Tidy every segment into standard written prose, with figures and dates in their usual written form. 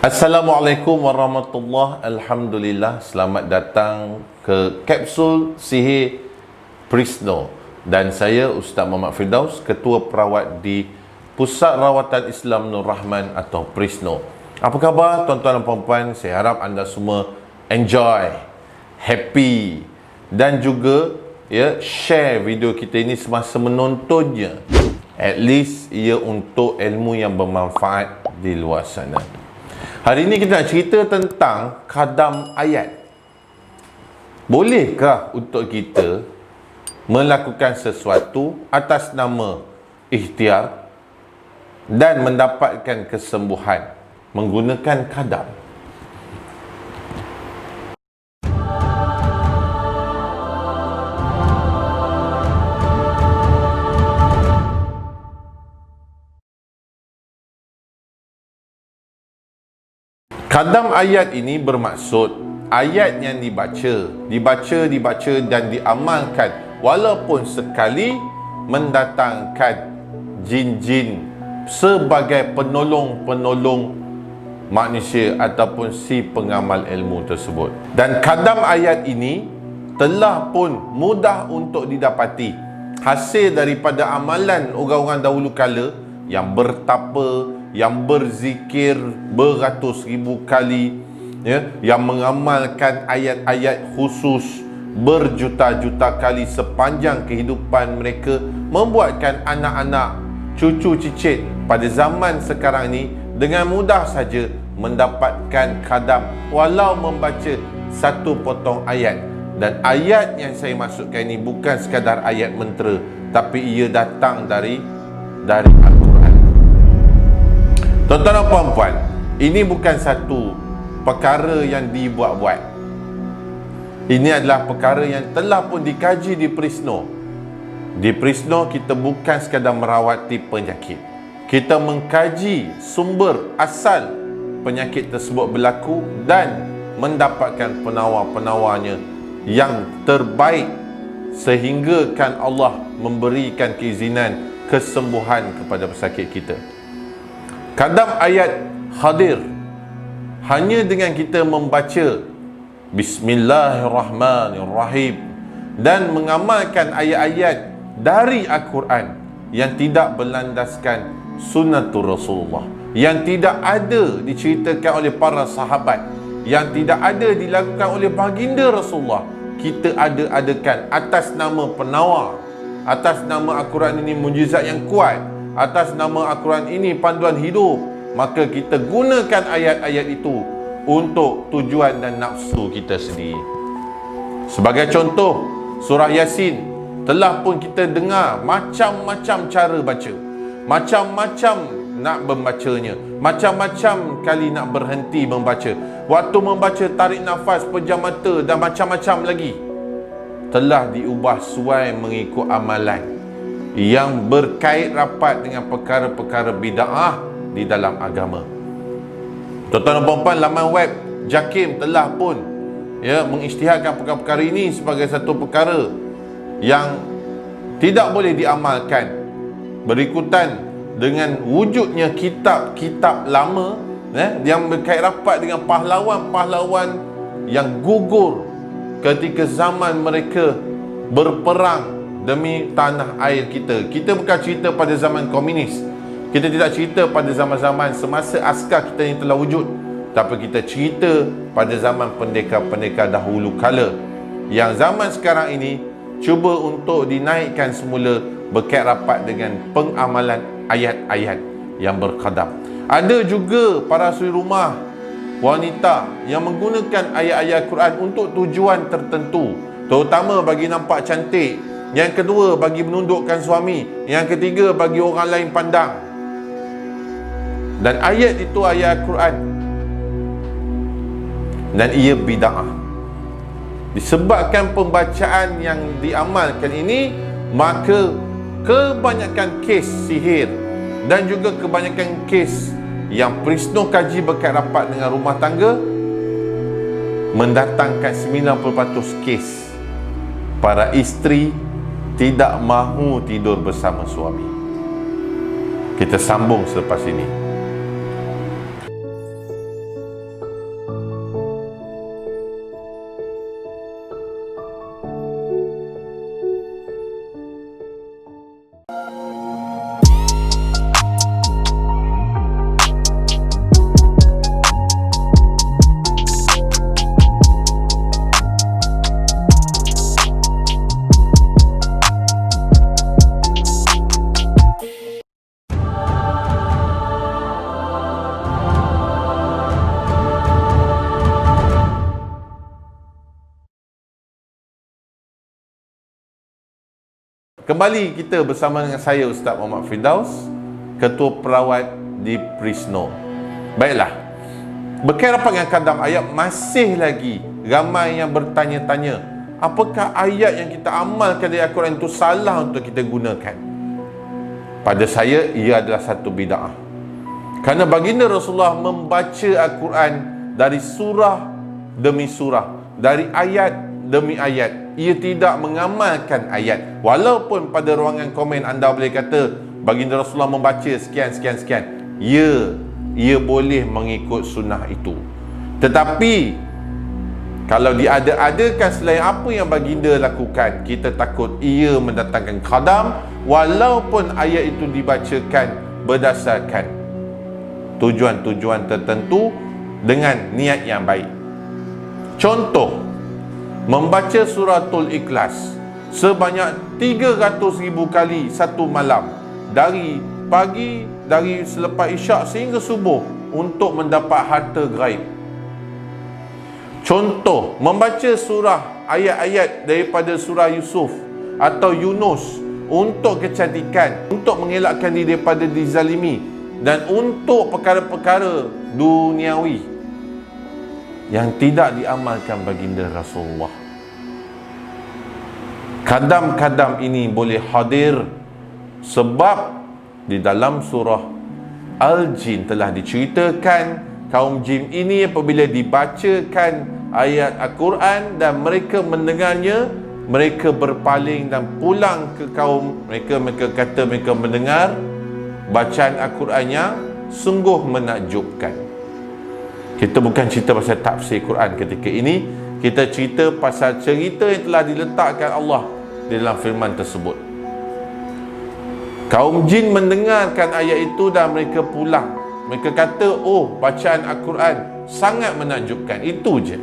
Assalamualaikum warahmatullahi. Alhamdulillah, selamat datang ke Kapsul Sihir Prisno. Dan saya Ustaz Muhammad Firdaus, Ketua Perawat di Pusat Rawatan Islam Nur Rahman atau Prisno. Apa khabar tuan-tuan dan puan-puan? Saya harap anda semua enjoy, happy, dan juga share video kita ini semasa menontonnya. At least ia untuk ilmu yang bermanfaat di luar sana. Hari ini kita nak cerita tentang khadam ayat. Bolehkah untuk kita melakukan sesuatu atas nama ikhtiar dan mendapatkan kesembuhan menggunakan khadam? Khadam ayat ini bermaksud ayat yang dibaca dan diamalkan walaupun sekali mendatangkan jin-jin sebagai penolong-penolong manusia ataupun si pengamal ilmu tersebut. Dan khadam ayat ini telah pun mudah untuk didapati, hasil daripada amalan orang-orang dahulu kala yang bertapa, yang berzikir beratus ribu kali, yang mengamalkan ayat-ayat khusus berjuta-juta kali sepanjang kehidupan mereka, membuatkan anak-anak, cucu cicit pada zaman sekarang ini dengan mudah saja mendapatkan khadam walau membaca satu potong ayat. Dan ayat yang saya maksudkan ini bukan sekadar ayat mentera, tapi ia datang dari Al-Quran. Tuan-tuan dan puan-puan, ini bukan satu perkara yang dibuat-buat. Ini adalah perkara yang telah pun dikaji di Prisno. Di Prisno kita bukan sekadar merawati penyakit. Kita mengkaji sumber asal penyakit tersebut berlaku dan mendapatkan penawar-penawarnya yang terbaik sehingga kan Allah memberikan keizinan kesembuhan kepada pesakit kita. Khadam ayat hadir hanya dengan kita membaca Bismillahirrahmanirrahim dan mengamalkan ayat-ayat dari Al-Quran yang tidak berlandaskan sunnatul Rasulullah, yang tidak ada diceritakan oleh para sahabat, yang tidak ada dilakukan oleh baginda Rasulullah. Kita adakan atas nama penawar, atas nama Al-Quran ini mujizat yang kuat, atas nama Al-Quran ini panduan hidup, maka kita gunakan ayat-ayat itu untuk tujuan dan nafsu kita sendiri. Sebagai contoh, surah Yasin telah pun kita dengar macam-macam cara baca, macam-macam nak membacanya, macam-macam kali nak berhenti membaca, waktu membaca tarik nafas, pejam mata dan macam-macam lagi. Telah diubah sesuai mengikut amalan yang berkait rapat dengan perkara-perkara bid'ah di dalam agama. Tuan-tuan dan puan-puan, laman web JAKIM telah pun mengisytiharkan perkara-perkara ini sebagai satu perkara yang tidak boleh diamalkan berikutan dengan wujudnya kitab-kitab lama yang berkait rapat dengan pahlawan-pahlawan yang gugur ketika zaman mereka berperang demi tanah air kita. Kita bukan cerita pada zaman komunis, kita tidak cerita pada zaman-zaman semasa askar kita yang telah wujud, tapi kita cerita pada zaman pendekar-pendekar dahulu kala, yang zaman sekarang ini cuba untuk dinaikkan semula berkait rapat dengan pengamalan ayat-ayat yang berkhadam. Ada juga para suri rumah wanita yang menggunakan ayat-ayat Quran untuk tujuan tertentu, terutama bagi nampak cantik, yang kedua bagi menundukkan suami, yang ketiga bagi orang lain pandang. Dan ayat itu ayat Al-Quran, dan ia bid'ah. Disebabkan pembacaan yang diamalkan ini, maka kebanyakan kes sihir dan juga kebanyakan kes yang Prisno kaji berkait rapat dengan rumah tangga mendatangkan 90% kes para isteri tidak mahu tidur bersama suami. Kita sambung selepas ini. Kembali kita bersama dengan saya Ustaz Muhammad Firdaus, Ketua Perawat di Prisno. Baiklah, berkaitan dengan kadam ayat, masih lagi ramai yang bertanya-tanya, apakah ayat yang kita amalkan dari Al-Quran itu salah untuk kita gunakan? Pada saya, ia adalah satu bid'ah. Kerana baginda Rasulullah membaca Al-Quran dari surah demi surah, dari ayat demi ayat. Ia tidak mengamalkan ayat. Walaupun pada ruangan komen anda boleh kata baginda Rasulullah membaca sekian. Ia boleh mengikut sunnah itu. Tetapi kalau diada-adakan selain apa yang baginda lakukan, kita takut ia mendatangkan qadam, walaupun ayat itu dibacakan berdasarkan tujuan-tujuan tertentu dengan niat yang baik. Contoh, membaca suratul Ikhlas sebanyak 300,000 kali satu malam, dari pagi, dari selepas isyak sehingga subuh, untuk mendapat harta gaib. Contoh, membaca surah ayat-ayat daripada surah Yusuf atau Yunus untuk kecantikan, untuk mengelakkan diri daripada dizalimi, dan untuk perkara-perkara duniawi yang tidak diamalkan baginda Rasulullah. Kadam-kadam ini boleh hadir sebab di dalam surah Al-Jin telah diceritakan kaum jin ini apabila dibacakan ayat Al-Quran dan mereka mendengarnya, mereka berpaling dan pulang ke kaum mereka. Mereka kata mereka mendengar bacaan Al-Quran yang sungguh menakjubkan. Kita bukan cerita pasal tafsir Quran ketika ini, kita cerita pasal cerita yang telah diletakkan Allah di dalam firman tersebut. Kaum jin mendengarkan ayat itu dan mereka pulang. Mereka kata, oh, bacaan Al-Quran sangat menakjubkan. Itu je.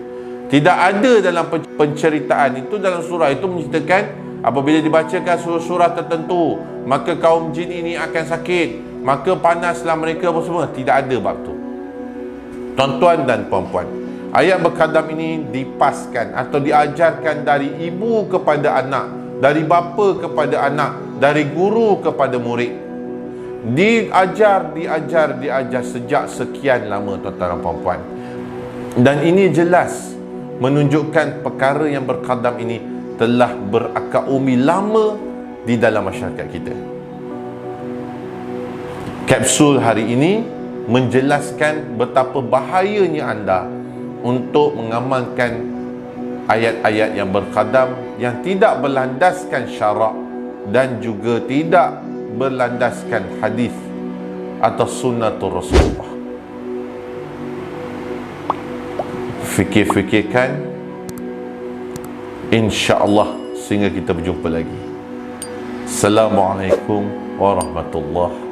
Tidak ada dalam penceritaan itu, dalam surah itu menceritakan apabila dibacakan surah-surah tertentu, maka kaum jin ini akan sakit, maka panaslah mereka apa semua. Tidak ada bab tu. Tuan-tuan dan puan-puan, ayat berkadam ini dipaskan atau diajarkan dari ibu kepada anak, dari bapa kepada anak, dari guru kepada murid. Diajar sejak sekian lama, tuan-tuan dan puan-puan. Dan ini jelas menunjukkan perkara yang berkadam ini telah berakar umi lama di dalam masyarakat kita. Kapsul hari ini menjelaskan betapa bahayanya anda untuk mengamalkan ayat-ayat yang berkadam yang tidak berlandaskan syarak dan juga tidak berlandaskan hadis atau sunnatul Rasulullah. Fikir-fikirkan, insya-Allah, sehingga kita berjumpa lagi. Assalamualaikum warahmatullahi